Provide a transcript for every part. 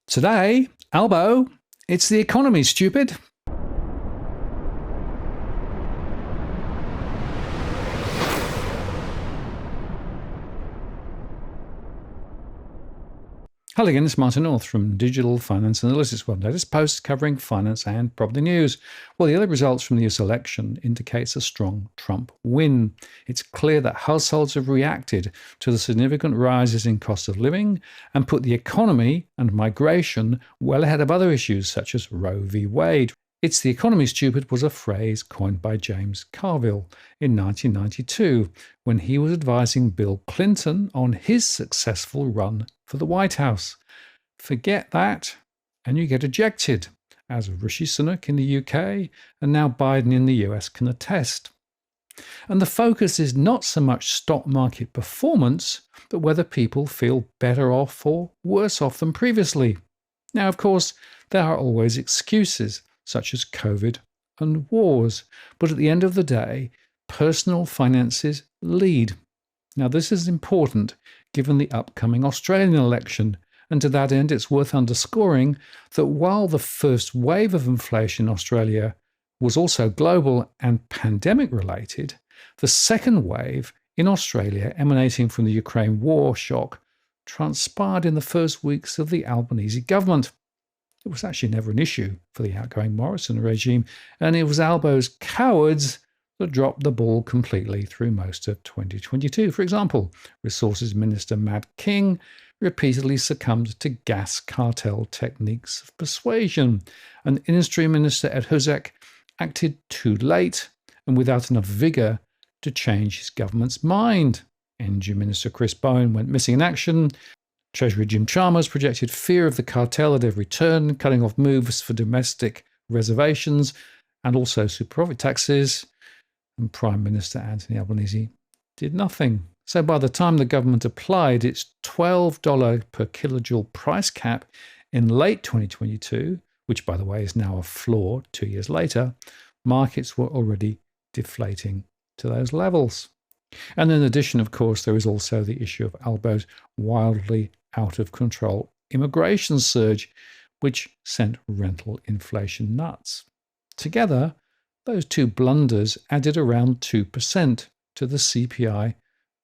Today, Albo, it's the economy, stupid. Hello again, it's Martin North from Digital Finance Analysis, one latest post covering finance and property news. Well, the early results from the US election indicates a strong Trump win. It's clear that households have reacted to the significant rises in cost of living and put the economy and migration well ahead of other issues such as Roe v. Wade. It's the economy, stupid, was a phrase coined by James Carville in 1992 when he was advising Bill Clinton on his successful run for the White House. Forget that, and you get ejected, as Rishi Sunak in the UK and now Biden in the US can attest. And the focus is not so much stock market performance, but whether people feel better off or worse off than previously. Now, of course, there are always excuses, such as COVID and wars. But at the end of the day, personal finances lead. Now, this is important given the upcoming Australian election. And to that end, it's worth underscoring that while the first wave of inflation in Australia was also global and pandemic related, the second wave in Australia emanating from the Ukraine war shock transpired in the first weeks of the Albanese government. It was actually never an issue for the outgoing Morrison regime, and it was Albo's cowards that dropped the ball completely through most of 2022. For example, Resources Minister Matt King repeatedly succumbed to gas cartel techniques of persuasion, and Industry Minister Ed Husak acted too late and without enough vigour to change his government's mind. Energy Minister Chris Bowen went missing in action. Treasury Jim Chalmers projected fear of the cartel at every turn, cutting off moves for domestic reservations and also super profit taxes. And Prime Minister Anthony Albanese did nothing. So by the time the government applied its $12 per kilojoule price cap in late 2022, which by the way is now a floor 2 years later, markets were already deflating to those levels. And in addition, of course, there is also the issue of Albo's wildly out of control immigration surge, which sent rental inflation nuts. Together, those two blunders added around 2% to the CPI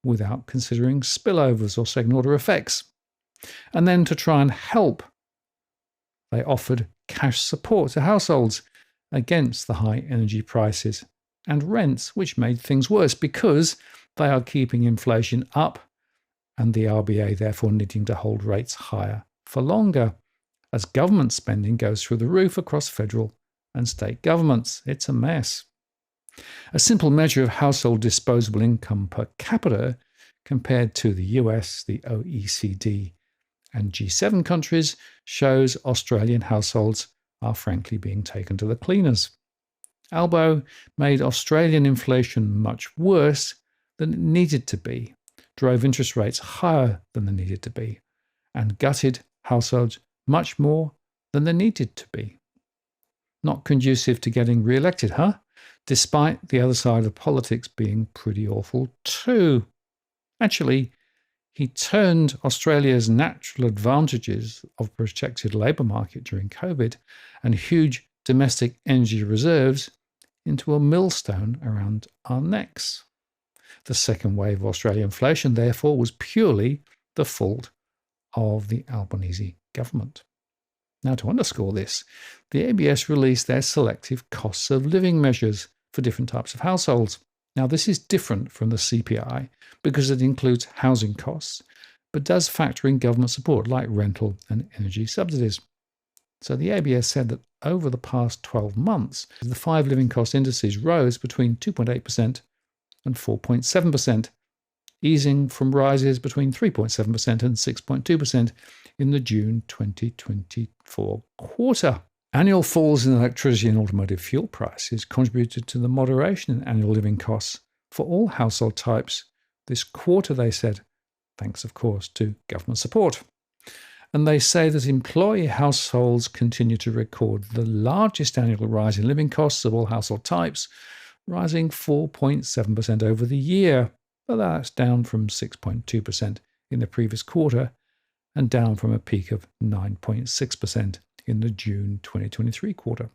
without considering spillovers or second-order effects. And then to try and help, they offered cash support to households against the high energy prices and rents, which made things worse because they are keeping inflation up and the RBA therefore needing to hold rates higher for longer as government spending goes through the roof across federal and state governments. It's a mess. A simple measure of household disposable income per capita compared to the US, the OECD, and G7 countries shows Australian households are frankly being taken to the cleaners. Albo made Australian inflation much worse than it needed to be, drove interest rates higher than they needed to be, and gutted households much more than they needed to be. Not conducive to getting re-elected, huh? Despite the other side of politics being pretty awful too. Actually, he turned Australia's natural advantages of a protected labour market during COVID and huge domestic energy reserves into a millstone around our necks. The second wave of Australian inflation, therefore, was purely the fault of the Albanese government. Now, to underscore this, the ABS released their selective costs of living measures for different types of households. Now, this is different from the CPI because it includes housing costs, but does factor in government support like rental and energy subsidies. So the ABS said that over the past 12 months, the 5 living cost indices rose between 2.8% and 4.7%, easing from rises between 3.7% and 6.2% in the June 2024 quarter. Annual falls in electricity and automotive fuel prices contributed to the moderation in annual living costs for all household types this quarter, they said, thanks, of course, to government support. And they say that employee households continue to record the largest annual rise in living costs of all household types, rising 4.7% over the year, but that's down from 6.2% in the previous quarter and down from a peak of 9.6% in the June 2023 quarter.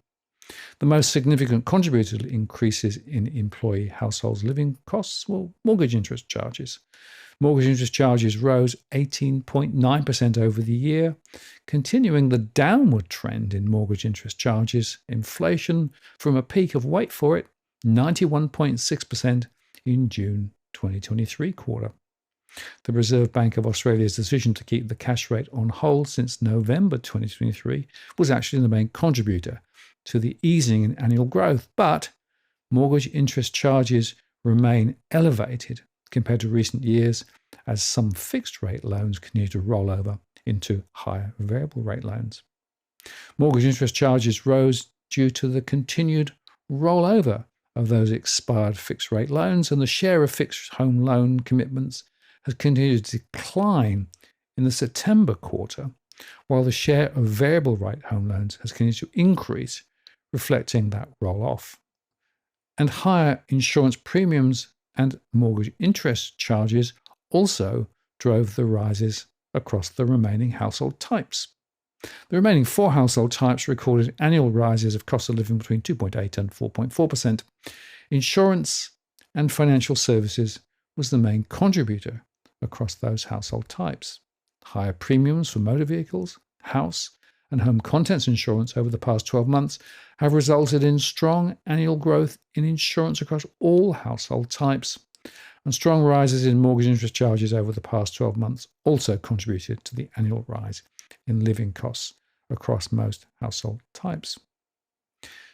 The most significant contributor to increases in employee households' living costs were mortgage interest charges. Mortgage interest charges rose 18.9% over the year, continuing the downward trend in mortgage interest charges inflation from a peak of, wait for it, 91.6% in June 2023 quarter. The Reserve Bank of Australia's decision to keep the cash rate on hold since November 2023 was actually the main contributor to the easing in annual growth, but mortgage interest charges remain elevated compared to recent years as some fixed rate loans continue to roll over into higher variable rate loans. Mortgage interest charges rose due to the continued rollover of those expired fixed rate loans, and the share of fixed home loan commitments has continued to decline in the September quarter, while the share of variable rate home loans has continued to increase, reflecting that roll-off. And higher insurance premiums and mortgage interest charges also drove the rises across the remaining household types. The remaining 4 household types recorded annual rises of cost of living between 2.8 and 4.4%. Insurance and financial services was the main contributor across those household types. Higher premiums for motor vehicles, house, and home contents insurance over the past 12 months have resulted in strong annual growth in insurance across all household types. And strong rises in mortgage interest charges over the past 12 months also contributed to the annual rise in living costs across most household types.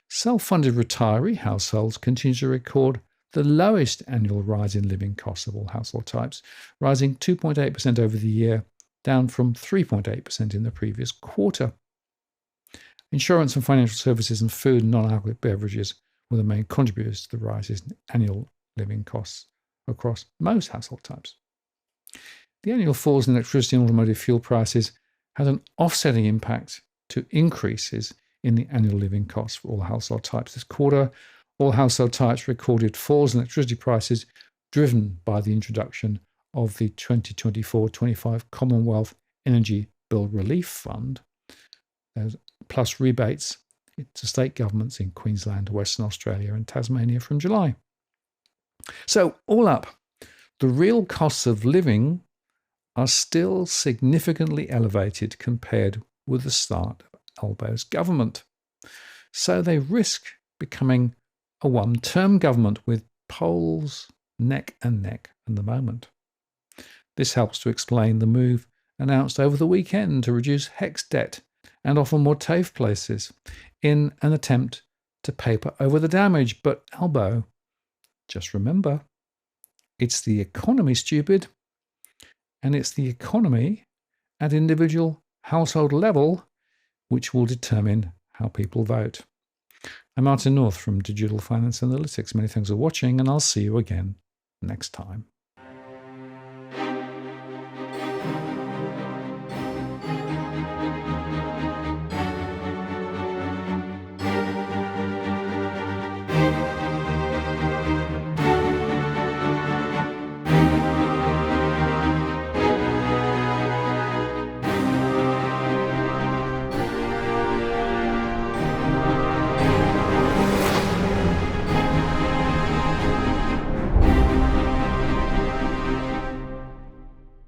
Self-funded retiree households continue to record the lowest annual rise in living costs of all household types, rising 2.8% over the year, down from 3.8% in the previous quarter. Insurance and financial services and food and non-alcoholic beverages were the main contributors to the rises in annual living costs across most household types. The annual falls in electricity and automotive fuel prices had an offsetting impact to increases in the annual living costs for all household types this quarter. All household types recorded falls in electricity prices driven by the introduction of the 2024-25 Commonwealth Energy Bill Relief Fund, plus rebates to state governments in Queensland, Western Australia and Tasmania from July. So all up, the real costs of living are still significantly elevated compared with the start of Albo's government. So they risk becoming a one-term government with polls neck and neck at the moment. This helps to explain the move announced over the weekend to reduce HECS debt and offer more TAFE places in an attempt to paper over the damage. But Albo, just remember, it's the economy, stupid, and it's the economy at individual household level which will determine how people vote. I'm Martin North from Digital Finance Analytics. Many thanks for watching, and I'll see you again next time.